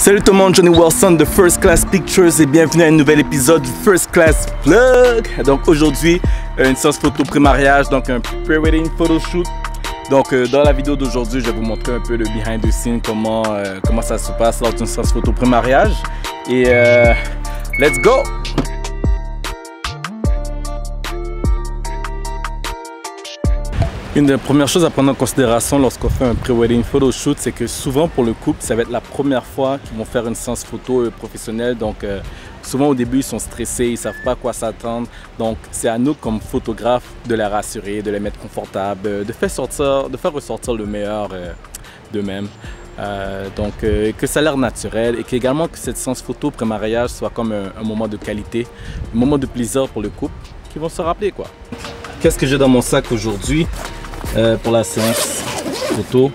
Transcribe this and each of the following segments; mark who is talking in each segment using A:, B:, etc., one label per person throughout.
A: Salut tout le monde, Johnny Wilson de First Class Pictures et bienvenue à un nouvel épisode du First Class Vlog. Donc aujourd'hui, une séance photo pré-mariage, donc un pre-wedding photoshoot. Donc dans la vidéo d'aujourd'hui, je vais vous montrer un peu le behind the scenes, comment ça se passe lors d'une séance photo pré-mariage. Et let's go! Une des premières choses à prendre en considération lorsqu'on fait un pre-wedding photoshoot, c'est que souvent pour le couple, ça va être la première fois qu'ils vont faire une séance photo professionnelle. Donc souvent au début, ils sont stressés, ils ne savent pas à quoi s'attendre. Donc c'est à nous comme photographes de les rassurer, de les mettre confortables, de faire ressortir le meilleur d'eux-mêmes. Donc que ça a l'air naturel et qu'également que cette séance photo pré-mariage soit comme un moment de qualité, un moment de plaisir pour le couple qui vont se rappeler quoi. Qu'est-ce que j'ai dans mon sac aujourd'hui? Pour la séance photo,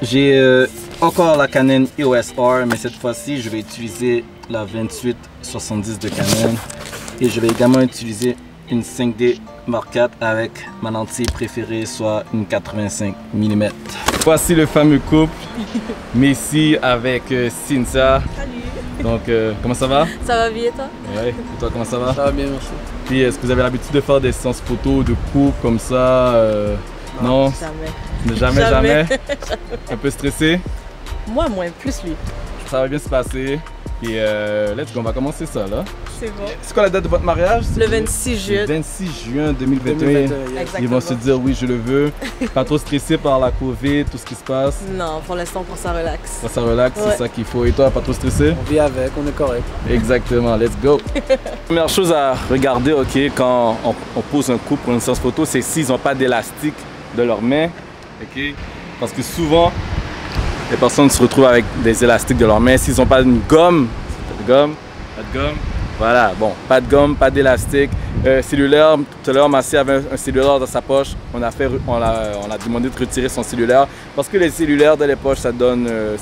A: j'ai encore la Canon EOS R, mais cette fois-ci je vais utiliser la 28-70 de Canon et je vais également utiliser une 5D Mark IV avec ma lentille préférée, soit une 85 mm. Voici le fameux couple, Messi avec Cynthia.
B: Salut.
A: Donc comment ça va? Ça va
B: bien toi?
A: Ouais, et toi comment ça va?
C: Ça va bien, merci.
A: Puis est-ce que vous avez l'habitude de faire des séances photos de couple comme ça? Non? Jamais. Un peu stressé?
B: Moi moins, plus lui.
A: Ça va bien se passer. Et let's go, on va commencer ça là.
B: C'est bon.
A: C'est quoi la date de votre mariage?
B: Le 26 juin.
A: Le 26 juin 2021. Ils vont se dire oui, je le veux. Pas trop stressé par la Covid, tout ce qui se passe?
B: Non, pour l'instant, pour ça relax.
A: Pour ça relax, ouais. C'est ça qu'il faut. Et toi, pas trop stressé?
C: On vit avec, on est correct.
A: Exactement, let's go. Première chose à regarder, ok, quand on pose un couple pour une séance photo, c'est s'ils n'ont pas d'élastique de leurs mains, ok? Parce que souvent, les personnes se retrouvent avec des élastiques de leurs mains. S'ils n'ont pas une gomme, pas de gomme, voilà, bon, pas de gomme, pas d'élastique. Cellulaire, tout à l'heure, Massy avait un cellulaire dans sa poche. On a demandé de retirer son cellulaire parce que les cellulaires dans les poches, ça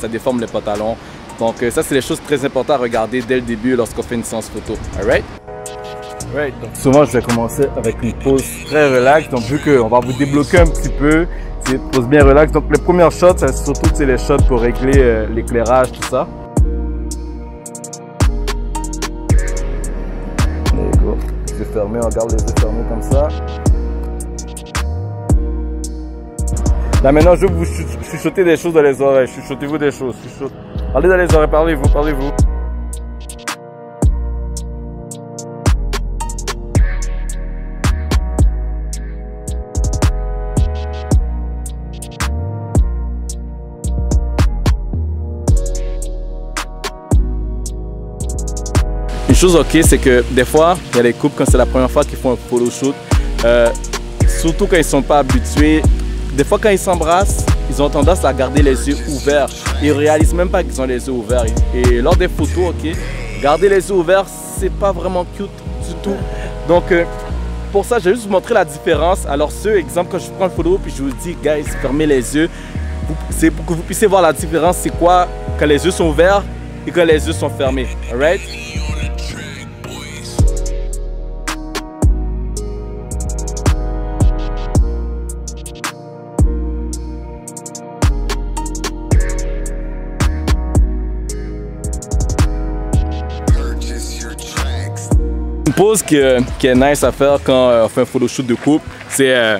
A: déforme les pantalons. Donc ça, c'est des choses très importantes à regarder dès le début lorsqu'on fait une séance photo. Alright? Right. Donc souvent, je vais commencer avec une pose très relax. Donc vu qu'on va vous débloquer un petit peu, c'est une pose bien relax. Donc les premières shots, c'est surtout les shots pour régler l'éclairage, tout ça. Les yeux fermés, on garde les yeux fermés comme ça. Là maintenant, je vais vous chuchoter des choses dans les oreilles. Chuchotez-vous des choses. Parlez dans les oreilles, parlez-vous. Une chose ok, c'est que des fois, il y a des couples quand c'est la première fois qu'ils font un photoshoot, surtout quand ils ne sont pas habitués, des fois quand ils s'embrassent, ils ont tendance à garder les yeux ouverts. Ils ne réalisent même pas qu'ils ont les yeux ouverts. Et lors des photos, ok, garder les yeux ouverts, c'est pas vraiment cute du tout. Donc pour ça, je vais juste vous montrer la différence. Alors exemple, quand je prends une photo puis je vous dis, guys, fermez les yeux, c'est pour que vous puissiez voir la différence, c'est quoi quand les yeux sont ouverts et quand les yeux sont fermés. Alright? Une pose qui est nice à faire quand on fait un photoshoot de couple, c'est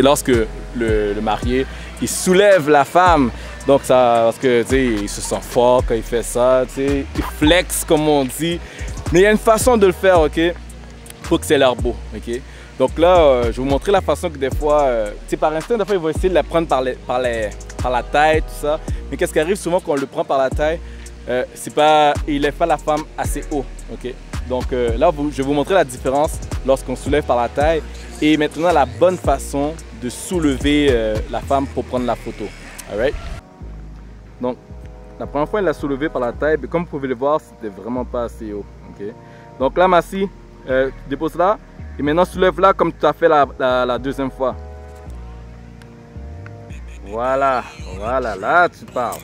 A: lorsque le marié il soulève la femme. Donc ça, parce que il se sent fort quand il fait ça, il flex comme on dit. Mais il y a une façon de le faire, ok? Faut que c'est l'air beau, ok? Donc là, je vais vous montrer la façon que des fois, par instinct, des fois ils vont essayer de la prendre par la taille, tout ça. Mais qu'est-ce qui arrive souvent quand on le prend par la taille? Il lève pas la femme assez haut, ok? Donc là, je vais vous montrer la différence lorsqu'on soulève par la taille et maintenant la bonne façon de soulever la femme pour prendre la photo. Alright? Donc, la première fois, elle l'a soulevé par la taille, mais comme vous pouvez le voir, c'était vraiment pas assez haut. Okay? Donc là, Massy, dépose là et maintenant soulève là comme tu as fait la deuxième fois. Voilà, là tu parles.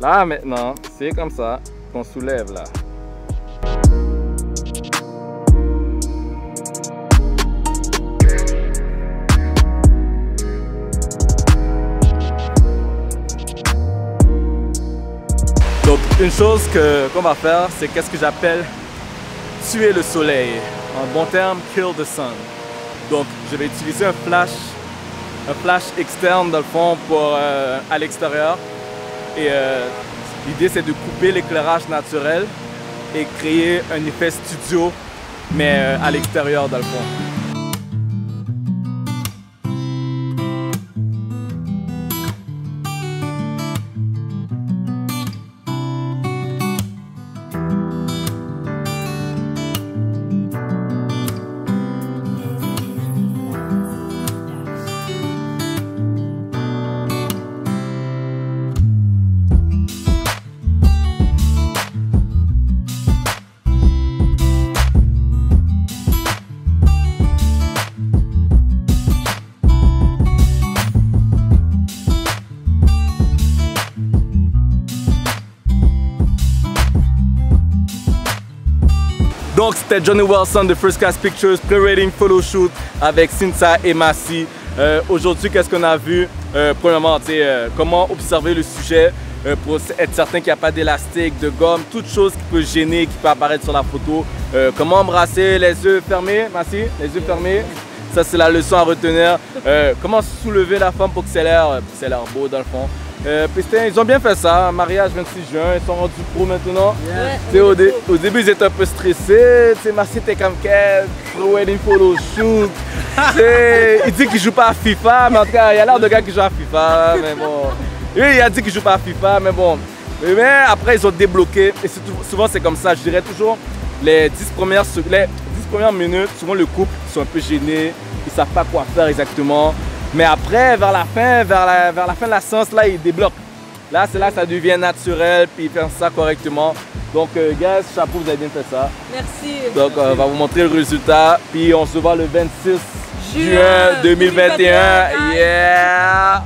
A: Là maintenant, c'est comme ça qu'on soulève là. une chose qu'on va faire, c'est qu'est-ce que j'appelle tuer le soleil. En bon terme, kill the sun. Donc, je vais utiliser un flash externe dans le fond pour à l'extérieur. Et l'idée, c'est de couper l'éclairage naturel et créer un effet studio, mais à l'extérieur dans le fond. Donc c'était Johnny Wilson de First Class Pictures, Pre-Wedding Photo Shoot avec Cynthia et Massy. Aujourd'hui, qu'est-ce qu'on a vu? Premièrement, comment observer le sujet pour être certain qu'il n'y a pas d'élastique, de gomme, toute chose qui peut gêner, qui peut apparaître sur la photo. Comment embrasser les yeux fermés, Massy? Les yeux fermés. Ça, c'est la leçon à retenir. Comment soulever la femme pour que c'est l'air beau dans le fond. Puis ils ont bien fait ça, mariage 26 juin, ils sont rendus pro maintenant. Yeah. Au début ils étaient un peu stressés, Massy était comme quel pre-wedding photo shoot. Il dit qu'il joue pas à FIFA, mais en tout cas il y a l'air de gars qui joue à FIFA, mais bon. Lui il a dit qu'il joue pas à FIFA, mais bon. Mais après ils ont débloqué, et souvent c'est comme ça, je dirais toujours les 10 premières minutes, souvent le couple ils sont un peu gênés, ils savent pas quoi faire exactement. Mais après, vers la fin de la séance, là, il débloque. Là, c'est là que ça devient naturel, puis il fait ça correctement. Donc, guys, chapeau, vous avez bien fait ça.
B: Merci.
A: Donc, on va vous montrer le résultat, puis on se voit le 26 juin 2021. Yeah!